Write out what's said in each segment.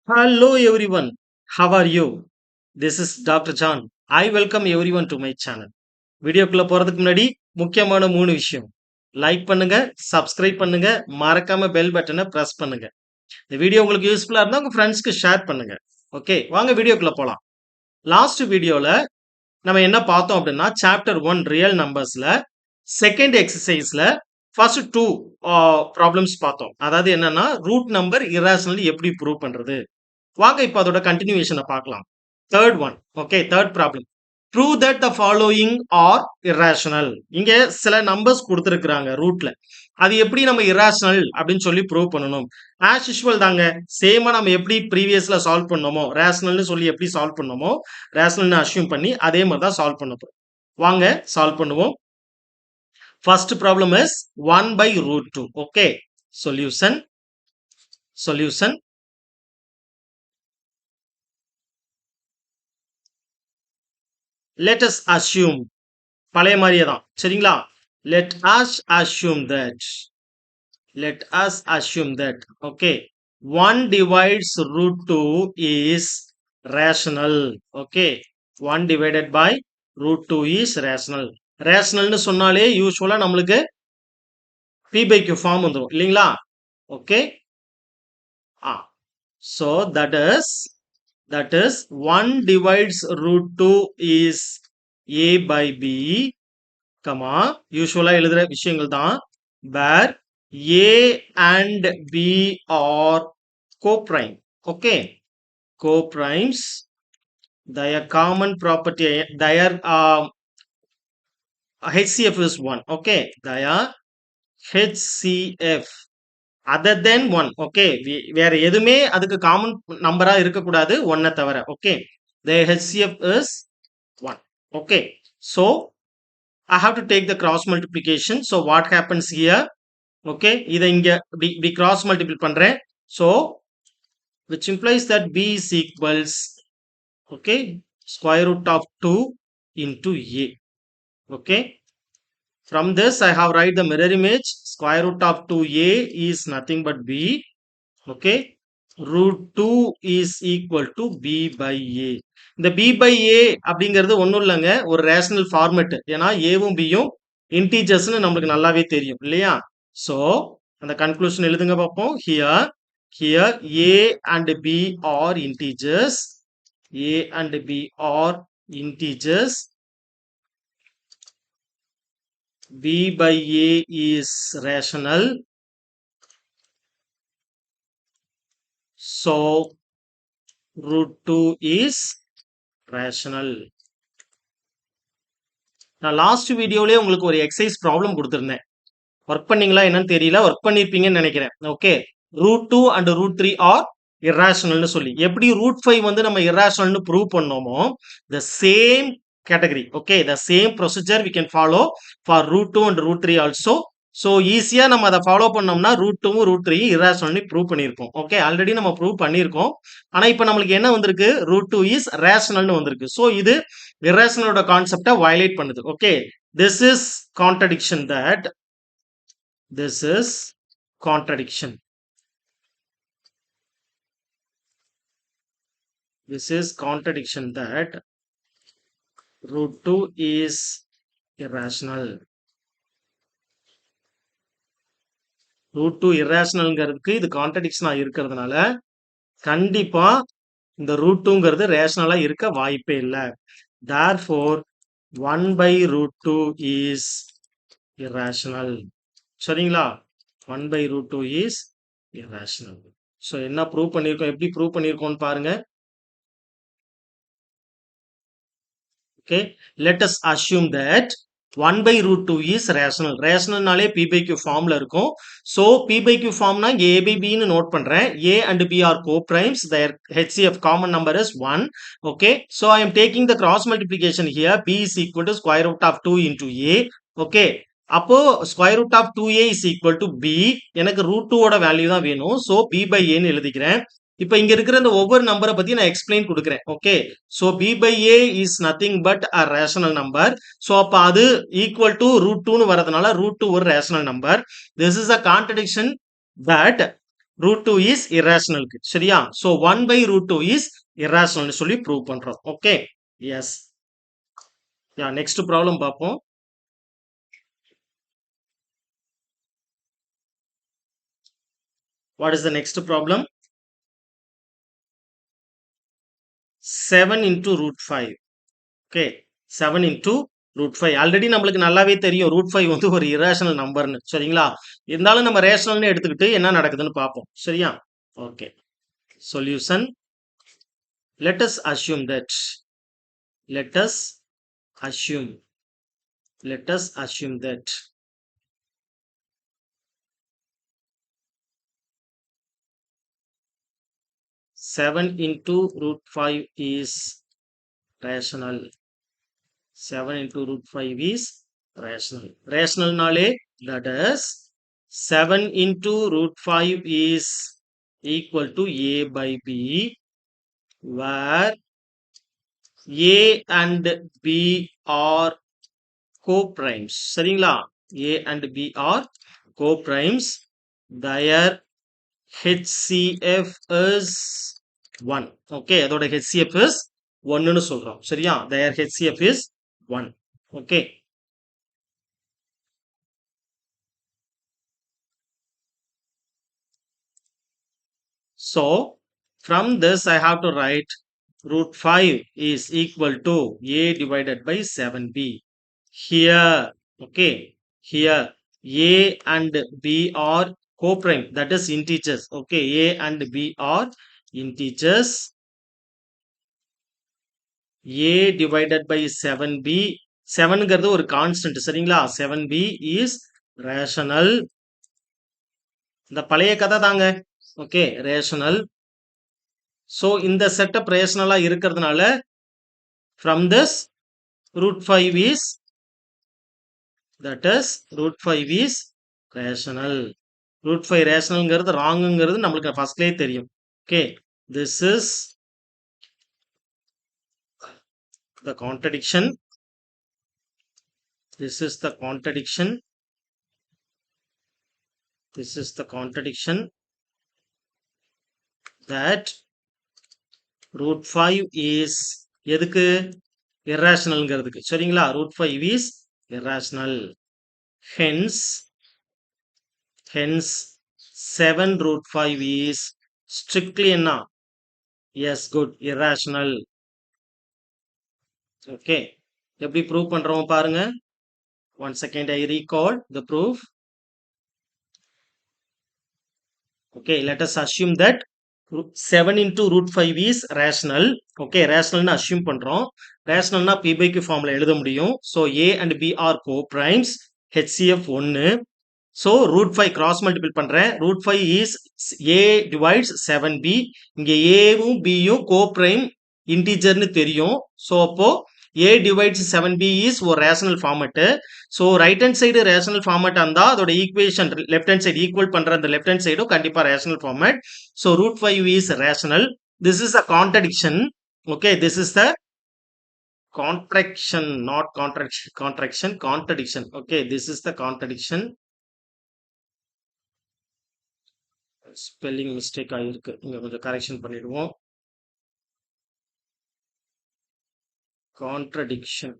Hello everyone, how are you? This is Dr. John. I welcome everyone to my channel. வீடியோக்குள்ள போறதுக்கு முன்னாடி முக்கியமான 3 விஷயம். லைக் பண்ணுங்க, சப்ஸ்கிரைப் பண்ணுங்க, மறக்காம பெல் பட்டனை பிரஸ் பண்ணுங்க. இந்த வீடியோ உங்களுக்கு யூஸ்ஃபுல்லா இருந்தா உங்க ஃப்ரெண்ட்ஸ்க்கு ஷேர் பண்ணுங்க. ஓகே, வாங்க வீடியோக்குள்ள போலாம். லாஸ்ட் வீடியோல நம்ம என்ன பார்த்தோம் அப்படின்னா சாப்டர் 1 ரியல் நம்பர்ஸ்ல செகண்ட் எக்ஸசைஸ்ல ஃபர்ஸ்ட் 2 ப்ராப்ளம்ஸ் பார்த்தோம். அதாவது என்னன்னா ரூட் நம்பர் இராஷனல் எப்படி ப்ரூவ் பண்றது. வாங்க இப்போ அதோட கண்டினியூவேஷனை பார்க்கலாம். Third one, okay, third problem. Prove that the following are irrational. இங்க சில நம்பர்ஸ் கொடுத்துருக்காங்க ரூட்ல. அது எப்படி நம்ம இராஷனல் அப்படின்னு சொல்லி ப்ரூவ் பண்ணணும். ஆஸ் யூஷுவல் தாங்க, சேமா நம்ம எப்படி ப்ரீவியஸ்ல சால்வ் பண்ணோமோ, ரேஷனல்னு சொல்லி எப்படி சால்வ் பண்ணோமோ, ரேஷனல்னு அஷ்யூம் பண்ணி அதே மாதிரி தான் சால்வ் பண்ண போறோம். வாங்க சால்வ் பண்ணுவோம். First problem is 1 by root 2. Okay, solution solution let us assume பழைய மாதிரியே தான் சரிங்களா. let us assume that okay 1 divides root 2 is rational. okay 1 divided by root 2 is rational. rationalனு சொன்னாலே யூசுவலா நம்மளுக்கு p by q ஃபார்ம் வந்துரும் இல்லீங்களா. Okay, so that is 1 divides root 2 is a by b, comma யூசுவலா எழுதுற விஷயங்கள் தான், where a and b are coprime. okay coprimes, their common property, their HCF is 1. okay their HCF other than 1. okay வேற எதுவுமே அதுக்கு common நம்பரா இருக்கக்கூடாது 1 தவிர. Okay, the HCF is 1. okay so I have to take the cross multiplication. So what happens here? okay இதை இங்க இப்படி cross multiply பண்றேன். so which implies that b is equals okay square root of 2 into a. okay, from this I have write the mirror image. Square root of 2a is nothing but b. okay root 2 is equal to b by a. இந்த b by a அப்படிங்கிறது ஒன்றும் இல்லைங்க, ஒரு rational format. ஏன்னா ஏவும் பியும் இன்டீஜர்ஸ்னு நம்மளுக்கு நல்லாவே தெரியும் இல்லையா. ஸோ அந்த கன்க்ளூஷன் எழுதுங்க பார்ப்போம். here a and b are integers. a and b are integers. b by a is rational. so root 2 is rational. நான் லாஸ்ட் வீடியோலயே உங்களுக்கு ஒரு எக்ஸசைஸ் ப்ராப்ளம் கொடுத்திருந்தேன். ஒர்க் பண்ணீங்களா என்னன்னு தெரியல, ஒர்க் பண்ணிருப்பீங்கன்னு நினைக்கிறேன். Okay, root 2 and root 3 are இராஷனல்னு சொல்லி எப்படி ரூட் 5 வந்து நம்ம இராஷனல்னு ப்ரூவ் பண்ணோமோ the same category. okay the same procedure we can follow for root 2 and root 3 also. So ஈஸியா நம்ம அதை ஃபாலோ பண்ணோம்னா ரூட் 2 ரூட் 3 இராஷனல்னு ப்ரூவ் பண்ணியிருக்கோம். ஓகே, ஆல்ரெடி நம்ம ப்ரூவ் பண்ணியிருக்கோம். ஆனா இப்போ நம்மளுக்கு என்ன வந்திருக்கு, ரூட் 2 இஸ் ரேஷனல்னு வந்திருக்கு. ஸோ இது இராஷனலோட கான்செப்டை வயலேட் பண்ணுது. Okay, this is contradiction that this is contradiction. This is contradiction that root 2 is irrational. root 2 irrationalங்கிறதுக்கு இது கான்ட்ரடிக்ஷனா இருக்கிறதுனால கண்டிப்பா இந்த root 2ங்கிறது ரேஷனலா இருக்க வாய்ப்பே இல்லை. therefore 1 by root 2 is irrational. சரிங்களா, 1 by root 2 is irrational. So என்ன ப்ரூவ் பண்ணியிருக்கோம், எப்படி ப்ரூவ் பண்ணியிருக்கோம்னு பாருங்க. okay let us assume that 1 by root 2 is rational. rationalனாலே p by q ஃபார்ம்ல இருக்கும். so p by q ஃபார்ம்னா a by b ன்னு note பண்றேன். a and b are coprimes. their HCF common number is 1. okay so I am taking the cross multiplication here. b is equal to square root of 2 into a. okay அப்போ square root of 2a is equal to b. எனக்கு root 2 ஓட value தான் வேணும். So b by a ன்னு எழுதிக்கிறேன். இப்போ இங்க இருக்கிற இந்த ஒவ்வொரு நம்பரை பத்தி நான் எக்ஸ்பிளைன் கொடுக்குறேன். Okay, so b by a is nothing but a rational number. So அப்போ அது ஈக்குவல் டு ரூட் 2ன்னு வரதுனால ரூட் 2 ஒரு rational number. This is a contradiction that root 2 is irrational. சரியா? So 1 by root 2 is irrational சொல்லி prove பண்றோம். Okay. Yes. Yeah, next problem பார்ப்போம். What is the next problem? 7 into root 5. Okay. 7 into root 5. Already நம்மளுக்கு நல்லாவே தெரியும் root 5 வந்து ஒரு irrational நம்பர்னு. சரிங்களா? இருந்தாலும் நம்ம ரேஷனல்னு எடுத்துக்கிட்டு என்ன நடக்குதுன்னு பார்ப்போம். சரியா? Okay. Solution. Let us assume that. Let us assume. Let us assume that 7 into root 5 is rational. 7 into root 5 is rational. Rational nale, that is 7 into root 5 is equal to a by b, where a and b are co-primes. சரிங்களா? a and b are co-primes. Their HCF is 1. Okay, அதோட HCF is 1 னு சொல்றோம். சரியா? Their HCF is 1. Okay. So, from this I have to write root 5 is equal to a divided by 7b. Here, okay, here a and b are co-prime, that is integers. Okay, a and b are integers. a divided by 7b, 7ங்கிறது ஒரு constant. சரிங்களா? 7b is rational. இந்த பழைய கதை தாங்க. Okay, rational. So இந்த setup ரேஷனலா இருக்கிறதுனால from this root 5 is, that is root 5 is rational. root 5 rationalங்கிறது wrongங்கிறது நம்மளுக்கு ஃபர்ஸ்ட்லயே தெரியும். Okay, this is the contradiction. This is the contradiction. This is the contradiction that root 5 is எதுக்கு? irrationalங்கிறதுக்கு. சரிங்களா? root 5 is irrational. Hence 7 root 5 is strictly என்ன? Yes, good, irrational. Okay. எப்படி prove பண்றோம் பாருங்க. One second, I recall the proof. Okay, let us assume that 7 into root 5 is rational. Okay, rational னு assume பண்றோம். rational னா p by q formula எழுத முடியும். So a and b are co-primes. HCF 1. So root 5 cross multiple பண்றேன். root 5 is a divides 7b. இங்க a வும் b யும் co-prime integer னு தெரியும். So அப்போ a divides 7b is ஒரு rational format. So right hand side rational format இருந்தா அதோட equation left hand side equal பண்ற அந்த left hand side கண்டிப்பா rational format. So root 5 is rational. This is a contradiction. Okay, this is the contraction, not contraction, contradiction. Okay, this is the contradiction. Spelling mistake ஆகிருக்கு, இங்க கொஞ்சம் correction பண்ணிடுவோம். Contradiction.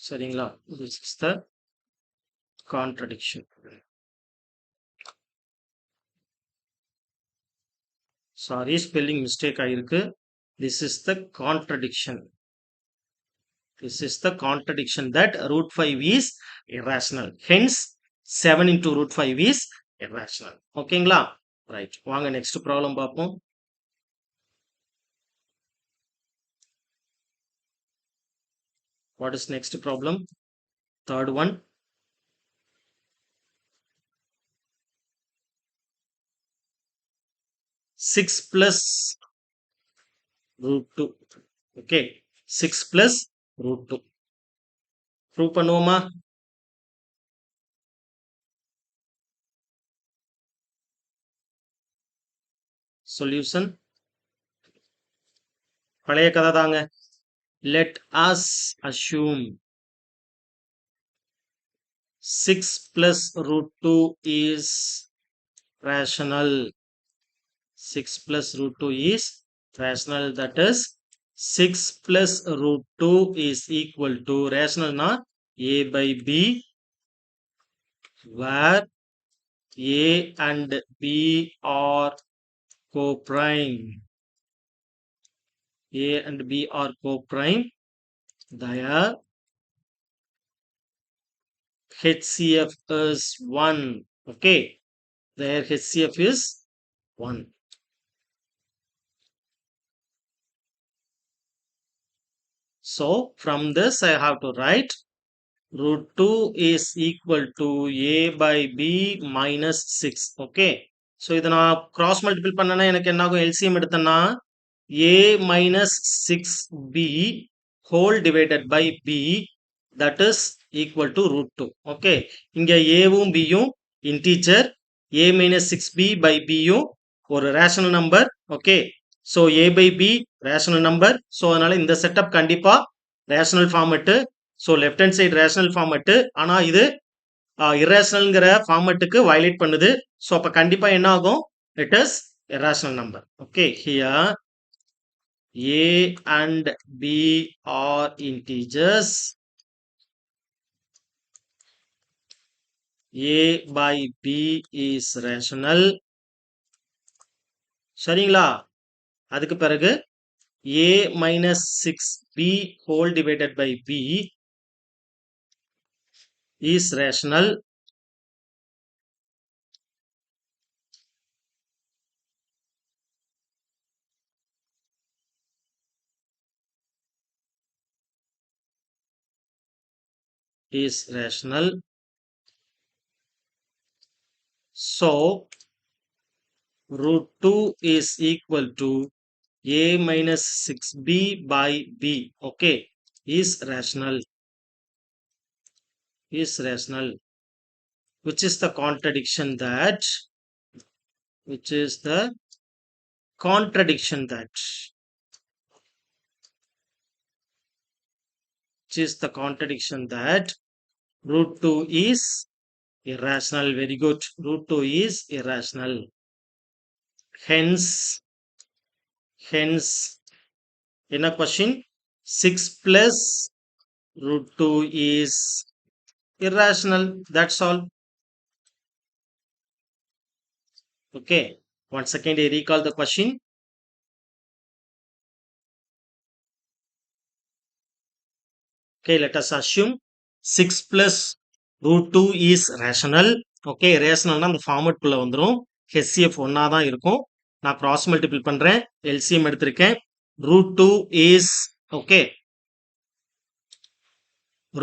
சரிங்களா? this is the contradiction. Sorry, spelling mistake ஆகிருக்கு. this is the contradiction. This is the contradiction that root 5 is irrational. Hence 7 into root 5 is irrational. ஓகேங்களா? Right, வாங்க next problem பார்ப்போம். What is next problem? Third one. Six plus root 2. Okay, 6 plus root 2. Prove பண்ணுவோமா? Solution. பழைய கதை தாங்க. Let us assume 6 plus root 2 is rational. 6 plus root 2 is rational, that is 6 plus root 2 is equal to rational na a by b, where a and b are coprime. A and b are coprime. Their HCF is 1. Okay, their HCF is 1. So from this I have to write root 2 is equal to a by b minus 6. Okay, so இதை நான் cross multiple பண்ணனா எனக்கு என்ன ஆகும்? LCM எடுத்தனா a minus 6b whole divided by b, that is equal to root 2. Okay, இங்க a-வும் b-யும் integer, a minus 6b by b-யும் ஒரு rational number. Okay, so a by b rational number. so அதனால இந்த setup கண்டிப்பா rational format. so left hand side rational format, ஆனா இது irrationalங்கிற formatக்கு violate பண்ணுது. so அப்ப கண்டிப்பா என்ன ஆகும்? it is irrational number. okay, here a and b are integers. a by b is rational. சரிங்களா? அதுக்கு பிறகு a minus 6b whole divided by b is rational. Is rational. So root 2 is equal to a minus 6b by b. Okay, is rational. Is rational. Which is the contradiction that? Which is the contradiction that? Which is the contradiction that root 2 is irrational. Very good. Root 2 is irrational. Hence, in a question, 6 plus root 2 is irrational. That's all. Okay, once again I recall the question. Okay, let us assume 6 plus root 2 is rational. Okay, rational na அந்த format குள்ள வந்துரும். HCF ஒண்ணா தான் இருக்கும். நான் cross multiple பண்றேன். LCM எடுத்திருக்கேன். root 2 is, okay,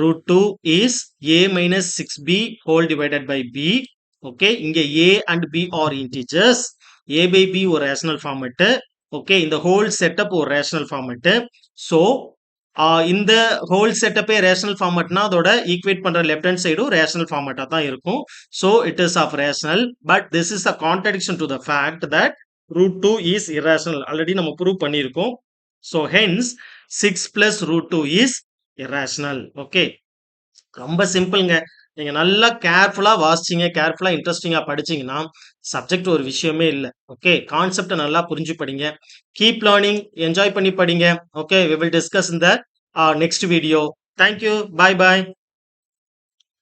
root 2 is a minus 6b whole divided by b. Okay, இங்க a and b are integers. a by b ஒரு rational format. Okay, இந்த whole setup ஒரு rational format. so இந்த whole setup rational formatனா அதோட equate பண்ற left hand side rational format தான் இருக்கும். so it is of rational, but this is a contradiction to the fact that root 2 is irrational. already நம்ம prove பண்ணியிருக்கோம். so hence 6 plus root 2 is irrational. okay, ரொம்ப சிம்பிள்ங்க. நீங்க நல்லா கேர்ஃபுல்லா வாசிச்சீங்க, கேர்ஃபுல்லா இன்ட்ரெஸ்டிங்கா படிச்சீங்கன்னா சப்ஜெக்ட் ஒரு விஷயமே இல்ல. ஓகே, கான்செப்ட நல்லா புரிஞ்சு படிங்க. கீப் லேர்னிங், என்ஜாய் பண்ணி படிங்க. Okay, we will discuss in the next video. Thank you. Bye bye.